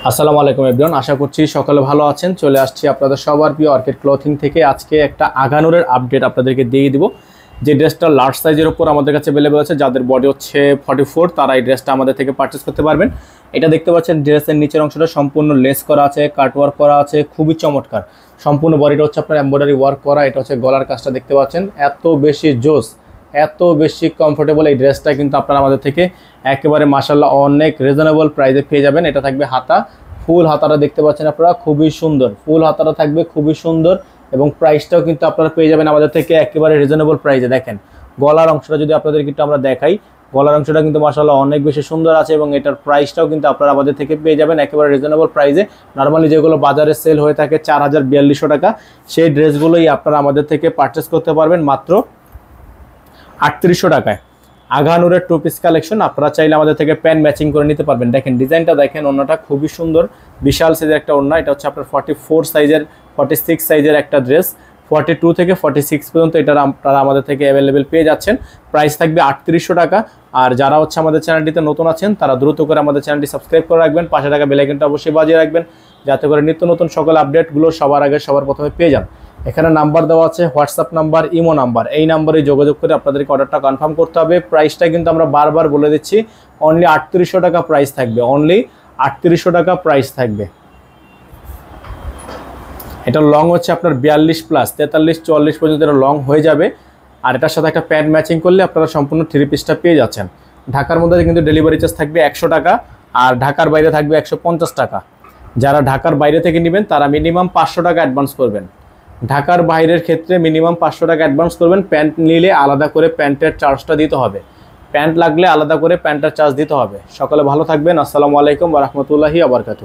আসসালামু আলাইকুম এভরিওয়ান, আশা করছি সকলে ভালো আছেন। চলে আসছি আপনাদের সবার প্রিয় অর্কিড ক্লথিং থেকে। আজকে একটা আগানুরের আপডেট আপনাদেরকে দিয়ে দিব। যে ড্রেসটা লার্জ সাইজের উপর আমাদের কাছে অ্যাভেলেবল আছে, যাদের বডি হচ্ছে 44, তারা এই ড্রেসটা আমাদের থেকে পারচেস করতে পারবেন। এটা দেখতে পাচ্ছেন, ড্রেসের নিচের অংশটা সম্পূর্ণ লেস করা আছে, কাট ওয়ার্ক করা আছে, খুবই চমৎকার। সম্পূর্ণ বডিটা হচ্ছে আপনার এমব্রয়ডারি ওয়ার্ক করা। এটা হচ্ছে গলার কাজটা দেখতে পাচ্ছেন, এত বেশি জোস, এত বেশি কমফোর্টেবল এই ড্রেসটা কিন্তু আপনারা আমাদের থেকে একেবারে মাশাআল্লাহ অনেক রিজনেবল প্রাইসে পেয়ে যাবেন। এটা থাকবে হাতা, ফুল হাতাটা দেখতে পাচ্ছেন আপনারা, খুবই সুন্দর ফুল হাতাটা থাকবে, খুবই সুন্দর। এবং প্রাইসটাও কিন্তু আপনারা পেয়ে যাবেন আমাদের থেকে একেবারে রিজনেবল প্রাইসে। দেখেন গলার অংশটা যদি আপনাদেরকে একটু আমরা দেখাই, গলার অংশটা কিন্তু মাশাআল্লাহ অনেক বেশি সুন্দর আছে এবং এটার প্রাইসটাও কিন্তু আপনারা আমাদের থেকে পেয়ে যাবেন একেবারে রিজনেবল প্রাইসে। নর্মালি যেগুলো বাজারে সেল হয়ে থাকে 4042 টাকা, সেই ড্রেসগুলোই আপনারা আমাদের থেকে পারচেস করতে পারবেন মাত্র 3800 টাকায়। আগানুরের টু পিস কালেকশন, আপনারা চাইলে আমাদের থেকে প্যান্ট ম্যাচিং করে নিতে পারবেন। দেখেন ডিজাইনটা দেখেন, ওড়নাটা খুবই সুন্দর, বিশাল সাইজের একটা ওড়না। এটা হচ্ছে আপনার 44 সাইজের, 46 সাইজের একটা ড্রেস। 42 থেকে 46 পর্যন্ত এটা আপনারা আমাদের থেকে অ্যাভেলেবেল পেয়ে যাচ্ছেন। প্রাইস থাকবে 3800 টাকা। আর যারা হচ্ছে আমাদের চ্যানেলটিতে নতুন আছেন, তারা দ্রুত করে আমাদের চ্যানেলটি সাবস্ক্রাইব করে রাখবেন, পাশে থাকা বেল আইকনটা অবশ্যই বাজিয়ে রাখবেন, যাতে করে নিত্য নতুন সকল আপডেটগুলো সবার আগে সবার প্রথমে পেয়ে যান। এখানে নাম্বার দেওয়া আছে, হোয়াটসঅ্যাপ নাম্বার, ইমো নাম্বার, এই নাম্বারে যোগাযোগ করে আপনাদেরকে অর্ডারটা কনফার্ম করতে হবে। প্রাইসটা কিন্তু আমরা বারবার বলে দিচ্ছি, অনলি 3800 টাকা প্রাইস থাকবে, অনলি 3800 টাকা প্রাইস থাকবে। এটা লং হচ্ছে আপনার 42 প্লাস 43 44 পর্যন্ত এটা লং হয়ে যাবে। আর এটার সাথে একটা প্যান্ট ম্যাচিং করলে আপনারা সম্পূর্ণ থ্রি পিসটা পেয়ে যাচ্ছেন। ঢাকার মধ্যে কিন্তু ডেলিভারি চার্জ থাকবে 100 টাকা, আর ঢাকার বাইরে থাকবে 150 টাকা। যারা ঢাকার বাইরে থেকে নেবেন তারা মিনিমাম 500 টাকা অ্যাডভান্স করবেন। ঢাকার বাইরের ক্ষেত্রে মিনিমাম 500 টাকা অ্যাডভান্স করবেন। প্যান্ট নিলে আলাদা করে প্যান্টের চার্জটা দিতে হবে, প্যান্ট লাগলে আলাদা করে প্যান্টের চার্জ দিতে হবে। সকলে ভালো থাকবেন। আসসালামু আলাইকুম ওয়া রাহমাতুল্লাহি ওয়া বারাকাতুহু।